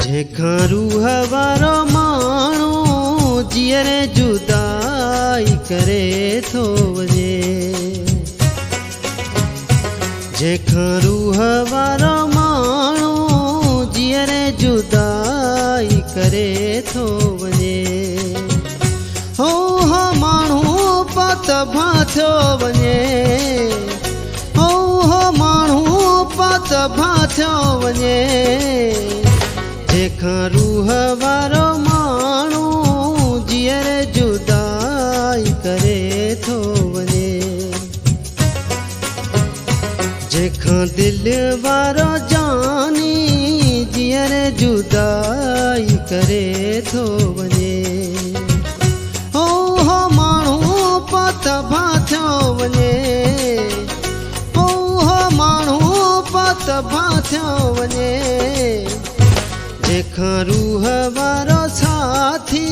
जेखा रूह वारो माण्हू जीअर जुदाई करे थो वञे। जेखा रूह वारो माण्हू जीअर जुदाई करे थो वञे। हो माण्हू पत भाथियो वञे। हो माण्हू पत भाथियो वञे। जेखा रूह वारो माण्हू जीअर जुदाई करे थो वञे। जेखा दिल वारो जानी जीअर जुदाई करे थो वञे। हो माण्हू पत भाथियो वञे। हो माण्हू पत भाथियो वञे। जेखा रूह वारो साथी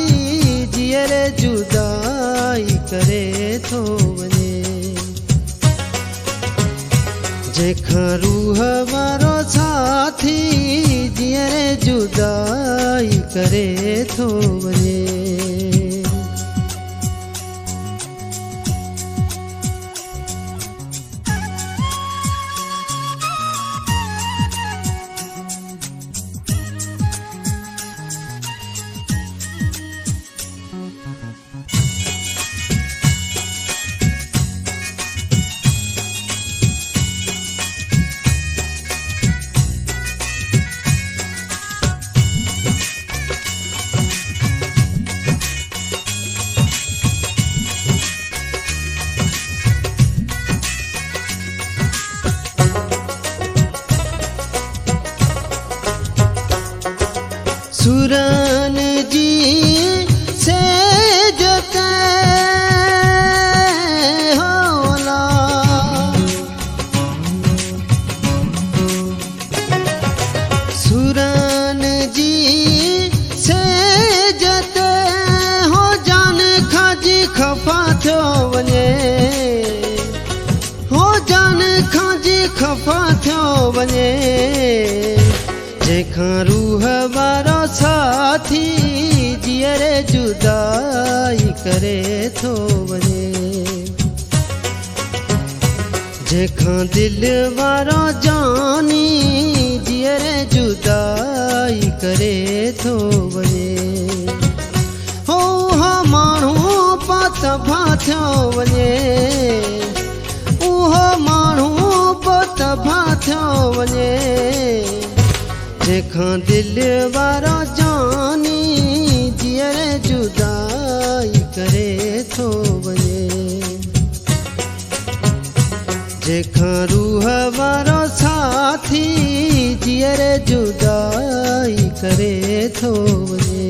जीअर जुदाई करे थो वञे। जेखा रूह वारो साथी जीअर जुदाई करे थो वञे। सुरन जी सेज ते होला। सुरन जी सेज ते हो जान खाजी खफा थियो वञे। हो जान खाजी खफा थियो वञे। जेखा रूह वारो साथी जीअर जुदाई करे थो वञे। जेखा दिल वारो जानी जीअर जुदाई करे थो वञे। हो माण्हू पत भाथियो वञे। उहो माण्हू पत भाथियो वञे। जेखा दिल वारो जानी जीअर जुदाई करे थो वञे। जेखा रूह वारो साथी जीअर जुदाई करे थो वञे।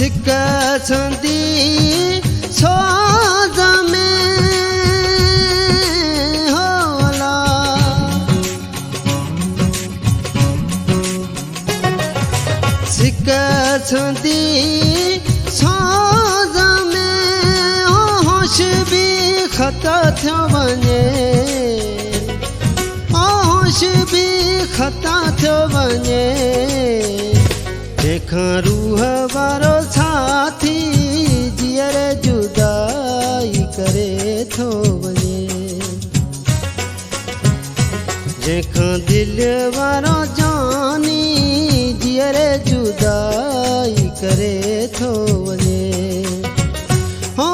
सिकसंदी सोज़ में होला। सिकसंदी सोज़ में होश भी ख़ता थियो वञे। होश भी ख़ता थियो वञे। जेखा रूह वारो साथी जीअर जुदाई करे थो वञे। जेखा दिल वारो जानी जीअर जुदाई करे थो वञे। हो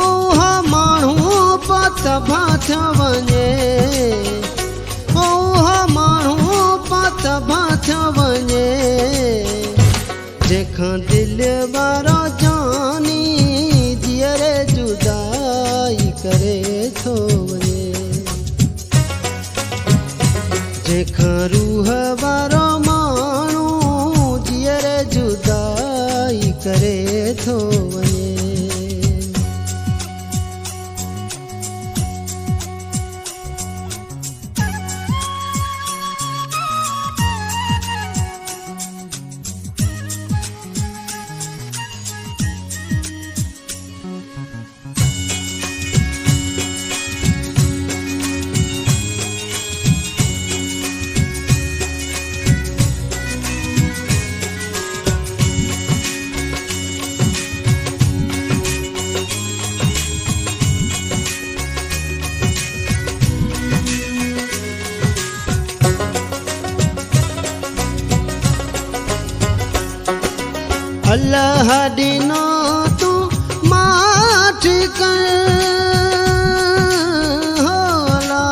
माण्हू पत भाथियो वञे। हो माण्हू पत भाथियो वञे। जेखा दिल वारो जानी जीअर जुदाई करे थो वञे। जेखा रूह वारो माण्हू अल्लाह ॾिनो तूं माठ कर होला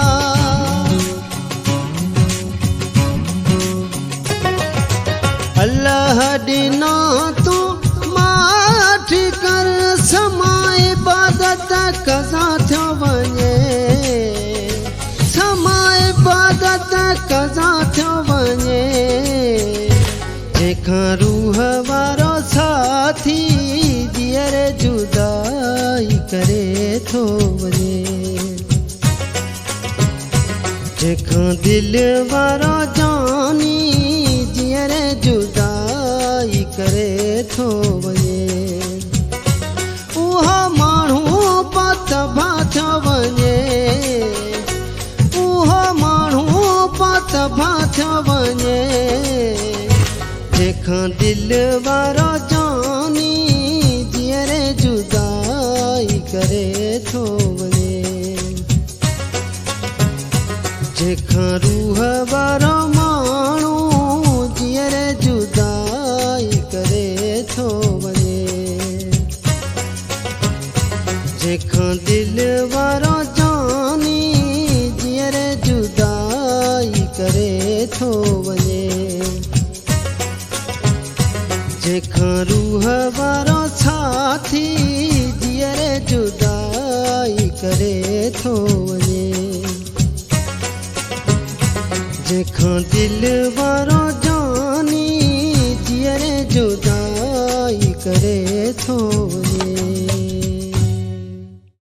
अल्लाह ॾिनो तूं माठ कर समाए इबादत कज़ा थियो वञे समाए इबादत कज़ा थियो वञे जेखां रूह वारो साथी जीअर जुदाई करे थो वञे जेखां दिल वारो जानी जीअर जुदाई करे थो वञे उहो माण्हू पतभा थियो वञे उहो माण्हू पतभा थियो वञे जेखां दिल वारो जानी जीअर जुदाई करे थो वञे जेखां रूह वारो माण्हू जीअर जुदाई करे थो वञे जेखां दिल वारो जानी जीअर जुदाई करे थो वञे जेखां रूह वारो साथी जीअर जुदाई करे थो वञे जेखां दिल वारो